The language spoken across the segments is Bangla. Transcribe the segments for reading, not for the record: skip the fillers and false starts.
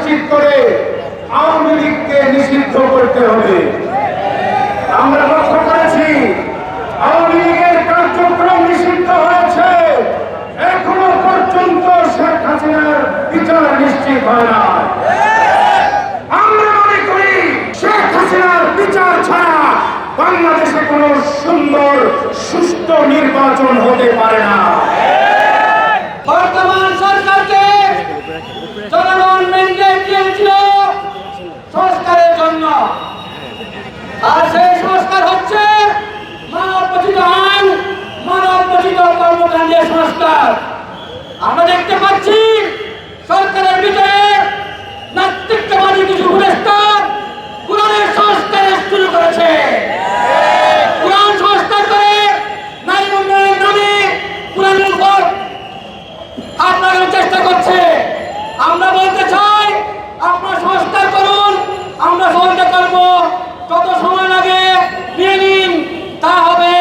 নিশ্চিত করে আওয়ামী লীগকে নিষিদ্ধ করতে হবে। আমরা লক্ষ্য করেছি আওয়ামী লীগের কার্যক্রম নিষিদ্ধ হয়েছে, এখনো পর্যন্ত শেখ হাসিনার বিচার নিশ্চিত হয় না। আমরা মনে করি শেখ হাসিনার বিচার ছাড়া বাংলাদেশে কোন সুন্দর সুষ্ঠু নির্বাচন হতে পারে না। বর্তমান সরকারকে জনগণ ম্যান্ডেট দিয়েছিল সংস্কারের জন্য, আর সেই সংস্কার হচ্ছে মানবরচিত আইন, মানবরচিত কর্মকাণ্ডের সংস্কার। আমরা দেখতে পাচ্ছি সরকারের ভিতরে নাস্তিকবাদী কিছু উপদেষ্টা কোরআনের সংস্কার শুরু করেছে। কোরআন সংস্কার করে নারী উন্নয়নের নামে কোরআনের উপর হাত লাগানোর চেষ্টা করছে। আমরা বলতে চাই আপনারা সংস্কার করুন, আমরা সহযোগিতা করব, যত সময় লাগে নিয়ে নিন, তা হবে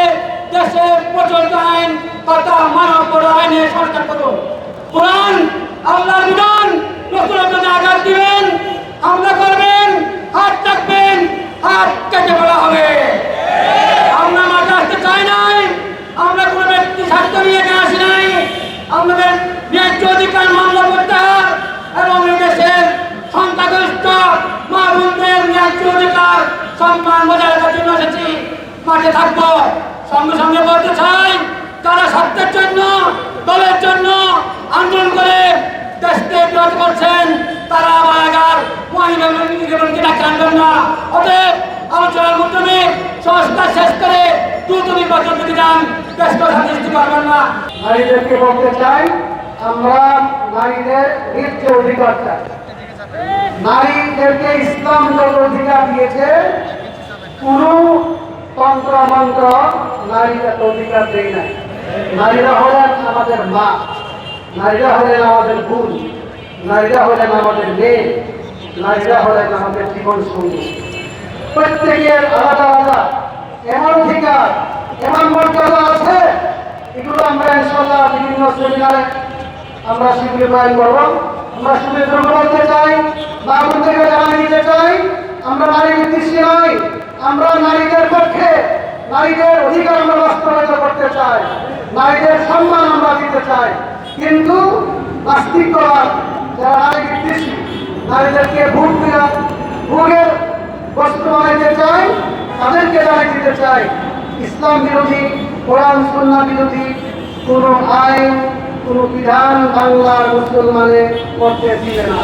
দেশের প্রচলিত আইন তথা মানব আইনে সংস্কার করুন। কোরআন আল্লাহর বিধান, নতুন আঘাত দিবেন, হামলা করবেন, হাত রাখবেন, হাত কেটে ফেলা হবে। আমরা মাঠে আসতে চাই নাই, আমরা কোনো ব্যক্তি স্বার্থ নিয়ে এখানে আসি নাই। আমাদের ন্যায্য অধিকার মামলা করতে হয় এবং এই দেশের সংখ্যাগরিষ্ঠ মা বোনদের ন্যায্য অধিকার সম্মান বজায় রাখার জন্য এসেছি, মাঠে থাকবো। সঙ্গে সঙ্গে বলতে চাই যারা স্বার্থের জন্য, দলের জন্য আন্দোলন করে দেশকে বিরোধ করছেন, তারা আবার আগার মহিলাকে ডাকে আনবেন না। অতএব আলোচনার মাধ্যমে সংস্কার শেষ করে দ্রুত নির্বাচন যদি যান, দেশকে শান্তি পারবেন না। নারীদেরকে বলতে চাই আমরা নারীদের ন্যায্য অধিকার চাই। নারীদেরকে ইসলাম যত অধিকার দিয়েছে কোন তন্ত্র মন্ত্র নারীদের অধিকার দেয় নাই। নারীরা হলেন আমাদের মা, নারীরা হলেন আমাদের বোন, নারীরা হলেন আমাদের মেয়ে, নারীরা হলেন আমাদের জীবন সঙ্গী। প্রত্যেকের আলাদা আলাদা এমন অধিকার, এমন মর্যাদা আছে, এগুলো আমরা ইনশাআল্লাহ বিভিন্ন সেমিনারে আমরা শিবির প্রয়োগ করবো। আমরা শিবির বলতে চাই, বাবুর থেকে জানাই দিতে চাই, আমরা নারী বিদ্বেষী নই, আমরা নারীদের পক্ষে, নারীদের অধিকার আমরা বাস্তবায়িত করতে চাই, নারীদের সম্মান আমরা দিতে চাই। কিন্তু নাস্তিকরা যারা নারী বিদ্বেষী, নারীদেরকে ভোগের বস্তু বানাইতে চাই, তাদেরকে জানাই দিতে চাই ইসলাম বিরোধী, কোরআন সুন্নাহ বিরোধী কোনো আইন, কোনো বিধান বাংলার মুসলমানে করতে দিবে না।